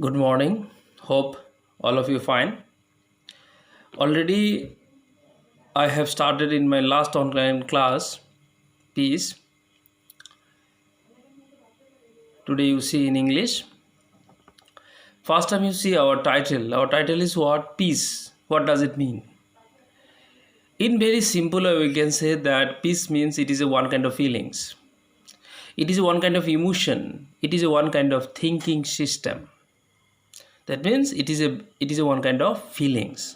Good morning. Hope all of you fine. Already I have started in my last online class piece. Today you see in English. First time you see our title. Our title is what? Peace. What does it mean? In very simple way we can say that peace means it is a one kind of feelings. It is one kind of emotion. It is a one kind of thinking system. That means it is a one kind of feelings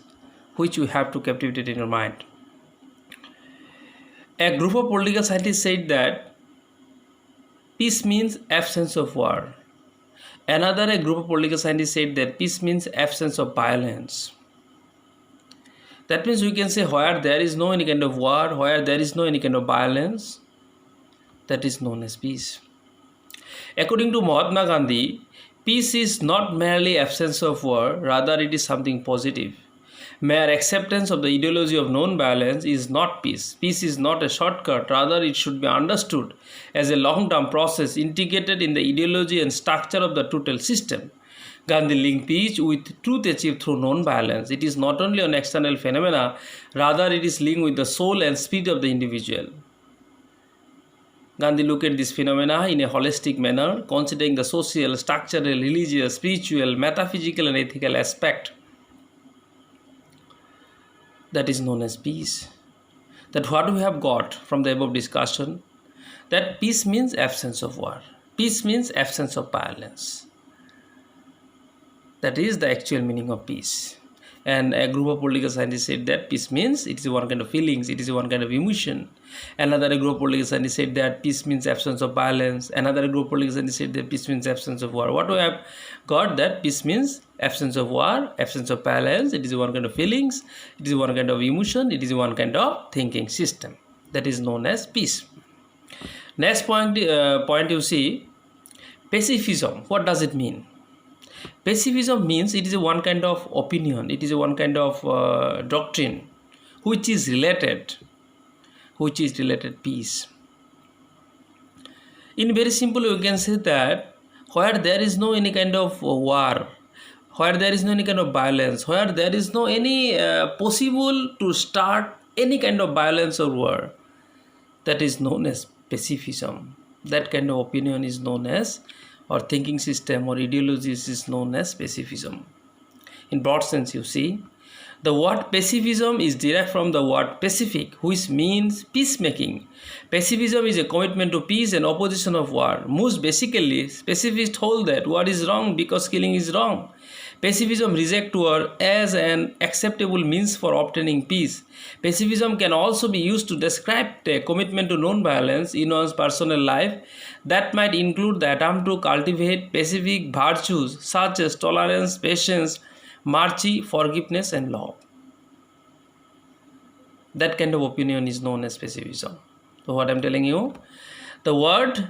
which you have to captivate in your mind. A group of political scientists said that peace means absence of war. Another a group of political scientists said that peace means absence of violence. That means we can say where there is no any kind of war, where there is no any kind of violence, that is known as peace. According to Mahatma Gandhi, peace is not merely absence of war, rather it is something positive. Mere acceptance of the ideology of non-violence is not peace. Peace is not a shortcut, rather it should be understood as a long-term process integrated in the ideology and structure of the total system. Gandhi linked peace with truth achieved through non-violence. It is not only an external phenomena, rather it is linked with the soul and spirit of the individual. Gandhi looked at this phenomena in a holistic manner, considering the social, structural, religious, spiritual, metaphysical and ethical aspect. That is known as peace. That what we have got from the above discussion, that peace means absence of war. Peace means absence of violence. That is the actual meaning of peace. And a group of political scientists said that peace means it is one kind of feelings, it is one kind of emotion. Another group of political scientists said that peace means absence of violence. Another group of political scientists said that peace means absence of war. What we have got, that peace means absence of war, absence of violence, it is one kind of feelings, it is one kind of emotion, it is one kind of thinking system. That is known as peace. Next point you see, pacifism. What does it mean? Pacifism means it is a one kind of opinion, it is a one kind of doctrine which is related peace. In very simple we can say that where there is no any kind of war, where there is no any kind of violence, where there is no any possible to start any kind of violence or war, that is known as pacifism. That kind of opinion is known as, or thinking system or ideologies is known as pacifism. In broad sense you see, the word pacifism is derived from the word pacific, which means peacemaking. Pacifism is a commitment to peace and opposition of war. Most basically, pacifists hold that war is wrong because killing is wrong. Pacifism rejects war as an acceptable means for obtaining peace. Pacifism can also be used to describe a commitment to non-violence in one's personal life that might include the attempt to cultivate pacific virtues such as tolerance, patience, mercy, forgiveness and love. That kind of opinion is known as pacifism. So what I am telling you, the word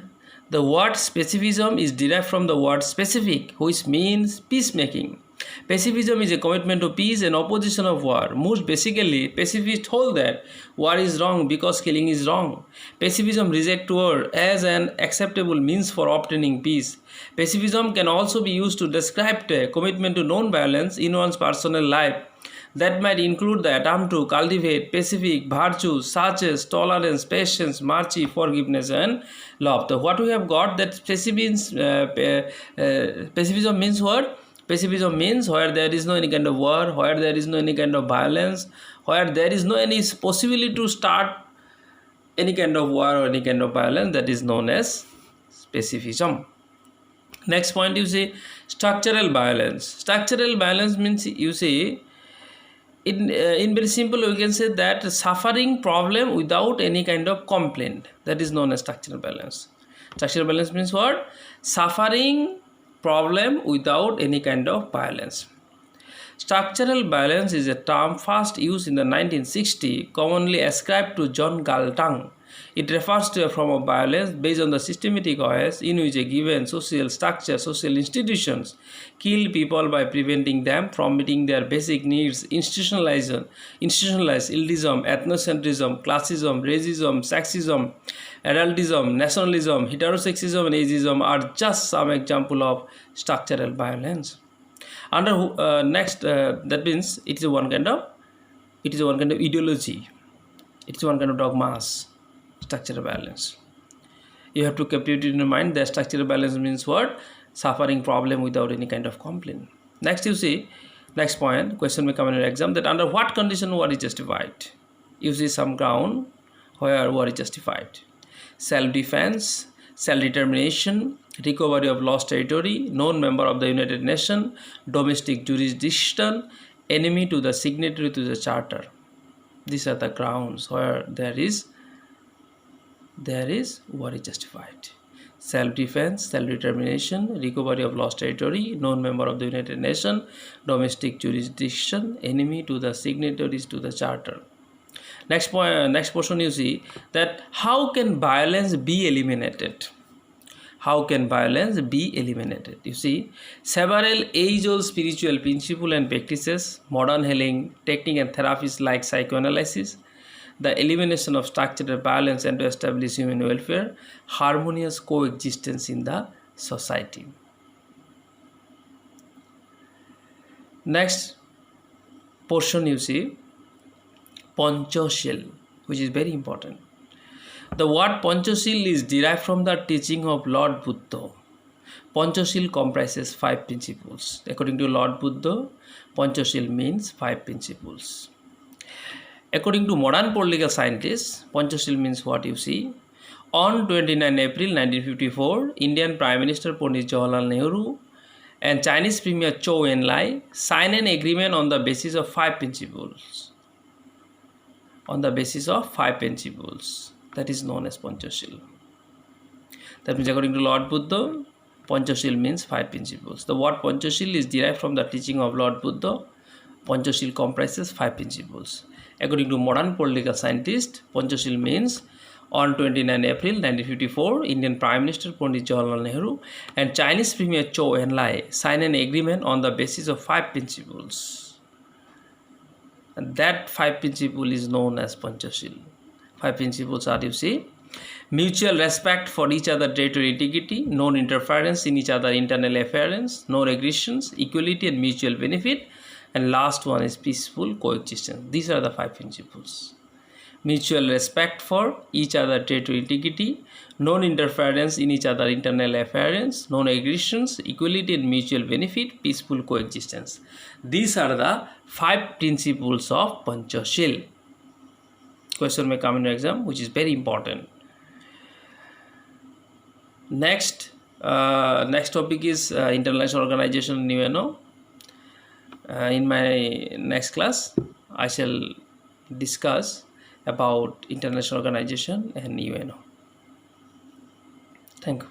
pacifism is derived from the word specific, which means peacemaking. Pacifism is a commitment to peace and opposition of war. Most basically, pacifists hold that war is wrong because killing is wrong. Pacifism rejects war as an acceptable means for obtaining peace. Pacifism can also be used to describe a commitment to non-violence in one's personal life that might include the attempt to cultivate pacific virtues such as tolerance, patience, mercy, forgiveness and love. So what we have got, that pacifism means what? Pacifism means where there is no any kind of war, where there is no any kind of violence, where there is no any possibility to start any kind of war or any kind of violence, that is known as pacifism. Next point you see, structural violence. Structural violence means you see, in very simple we can say that suffering problem without any kind of complaint, that is known as structural violence. Structural violence means what? Suffering problem without any kind of violence. Structural violence is a term first used in the 1960s, commonly ascribed to John Galtung. It refers to a form of violence based on the systematic ways in which a given social structure, social institutions kill people by preventing them from meeting their basic needs. Institutionalized elitism, ethnocentrism, classism, racism, sexism, adultism, nationalism, heterosexism, and ageism are just some example of structural violence. That means it is one kind of ideology. It is one kind of dogmas. Structural balance. You have to keep it in your mind that structural balance means what? Suffering problem without any kind of complaint. Next, you see, next point, question may come in your exam, that under what condition war is justified? You see some ground where war is justified. Self-defense, self-determination, recovery of lost territory, non-member of the United Nations, domestic jurisdiction, enemy to the signatory to the charter. These are the grounds where there is war is justified. Self-defense, self-determination, recovery of lost territory, non-member of the United Nations, domestic jurisdiction, enemy to the signatories to the charter. Next portion you see that how can violence be eliminated? How can violence be eliminated? You see, several age-old spiritual principles and practices, modern healing technique and therapies like psychoanalysis, the elimination of structural violence and to establish human welfare, harmonious coexistence in the society. Next portion you see, Panchashil, which is very important. The word Panchashil is derived from the teaching of Lord Buddha. Panchashil comprises 5 principles. According to Lord Buddha, Panchashil means 5 principles. According to modern political scientists, Panchashil means what you see. On 29 April 1954, Indian Prime Minister Pandit Jawaharlal Nehru and Chinese Premier Zhou Enlai signed an agreement on the basis of 5 principles. That is known as Panchashil. That means according to Lord Buddha, Panchashil means 5 principles. The word Panchashil is derived from the teaching of Lord Buddha. Panchashil comprises 5 principles. According to modern political scientists, Panchashil means on 29 April 1954, Indian Prime Minister Pandit Jawaharlal Nehru and Chinese Premier Zhou Enlai signed an agreement on the basis of 5 principles. And that 5 principle is known as Panchashil. 5 principles are, you see, mutual respect for each other's territorial integrity, non-interference in each other's internal affairs, no aggressions, equality and mutual benefit, and last one is peaceful coexistence. These are the 5 principles. Mutual respect for each other's territorial integrity, non-interference in each other's internal affairs, non-aggressions, equality and mutual benefit, peaceful coexistence. These are the 5 principles of Panchashil. Question may come in your exam, which is very important. Next topic is International Organization UNO. In my next class, I shall discuss about International Organization and UNO. Thank you.